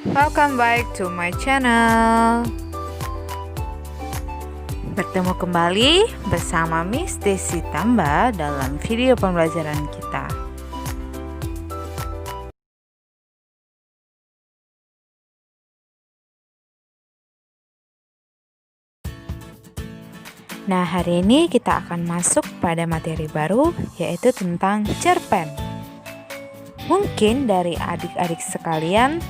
Welcome back to my channel. Bertemu kembali bersama Miss Desi Tamba dalam video pembelajaran kita. Nah, hari ini kita akan masuk pada materi baru, yaitu tentang cerpen. Mungkin dari adik-adik sekalian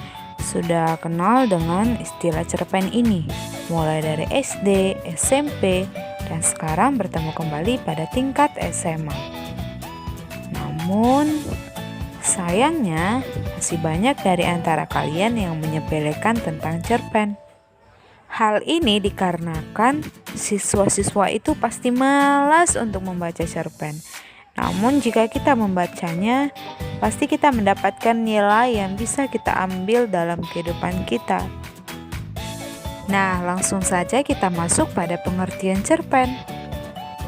sudah kenal dengan istilah cerpen ini, mulai dari SD, SMP, dan sekarang bertemu kembali pada tingkat SMA. Namun, sayangnya masih banyak dari antara kalian yang menyepelekan tentang cerpen. Hal ini dikarenakan siswa-siswa itu pasti malas untuk membaca cerpen. Namun jika kita membacanya, pasti kita mendapatkan nilai yang bisa kita ambil dalam kehidupan kita. Nah, langsung saja kita masuk pada pengertian cerpen.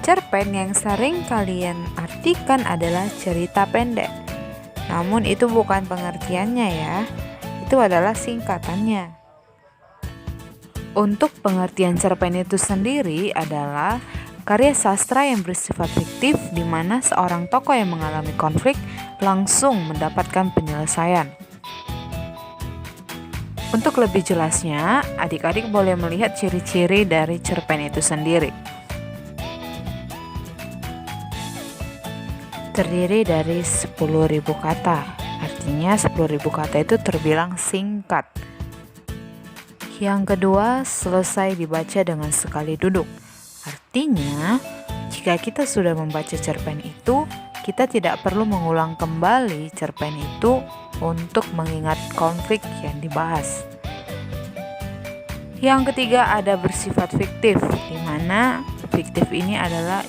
Cerpen yang sering kalian artikan adalah cerita pendek. Namun itu bukan pengertiannya ya. Itu adalah singkatannya. Untuk pengertian cerpen itu sendiri adalah karya sastra yang bersifat fiktif di mana seorang tokoh yang mengalami konflik langsung mendapatkan penyelesaian. Untuk lebih jelasnya, adik-adik boleh melihat ciri-ciri dari cerpen itu sendiri. Terdiri dari 10.000 kata, artinya 10.000 kata itu terbilang singkat. Yang kedua, selesai dibaca dengan sekali duduk. Artinya, jika kita sudah membaca cerpen itu, kita tidak perlu mengulang kembali cerpen itu untuk mengingat konflik yang dibahas. Yang ketiga, ada bersifat fiktif, di mana fiktif ini adalah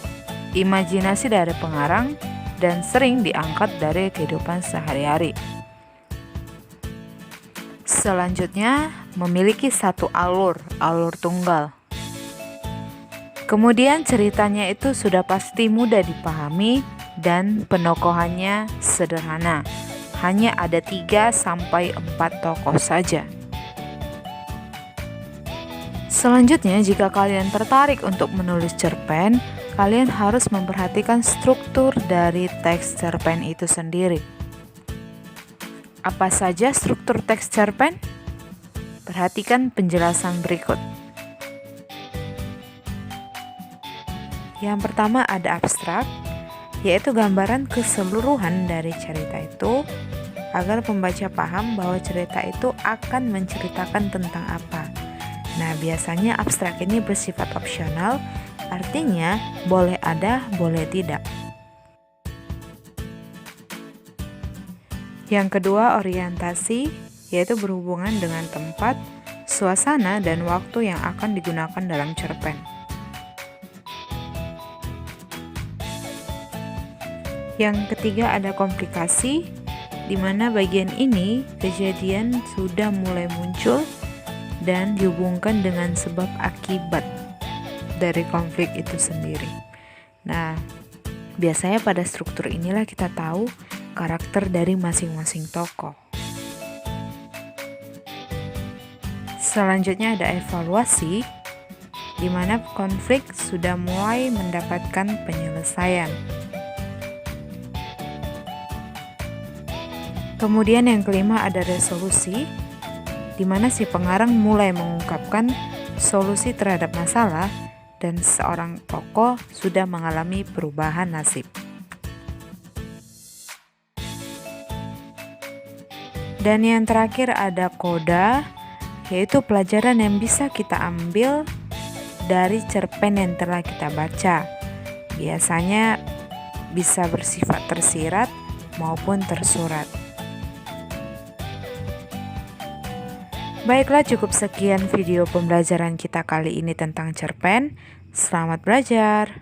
imajinasi dari pengarang dan sering diangkat dari kehidupan sehari-hari. Selanjutnya, memiliki satu alur tunggal. Kemudian ceritanya itu sudah pasti mudah dipahami dan penokohannya sederhana. Hanya ada 3-4 tokoh saja. Selanjutnya, jika kalian tertarik untuk menulis cerpen, kalian harus memperhatikan struktur dari teks cerpen itu sendiri. Apa saja struktur teks cerpen? Perhatikan penjelasan berikut. Yang pertama ada abstrak, yaitu gambaran keseluruhan dari cerita itu agar pembaca paham bahwa cerita itu akan menceritakan tentang apa. Nah, biasanya abstrak ini bersifat opsional, artinya boleh ada, boleh tidak. Yang kedua orientasi, yaitu berhubungan dengan tempat, suasana, dan waktu yang akan digunakan dalam cerpen. Yang ketiga ada komplikasi, di mana bagian ini kejadian sudah mulai muncul dan dihubungkan dengan sebab akibat dari konflik itu sendiri. Nah, biasanya pada struktur inilah kita tahu karakter dari masing-masing tokoh. Selanjutnya ada evaluasi, di mana konflik sudah mulai mendapatkan penyelesaian. Kemudian yang kelima ada resolusi, di mana si pengarang mulai mengungkapkan solusi terhadap masalah dan seorang tokoh sudah mengalami perubahan nasib. Dan yang terakhir ada koda, yaitu pelajaran yang bisa kita ambil dari cerpen yang telah kita baca. Biasanya bisa bersifat tersirat maupun tersurat. Baiklah, cukup sekian video pembelajaran kita kali ini tentang cerpen. Selamat belajar.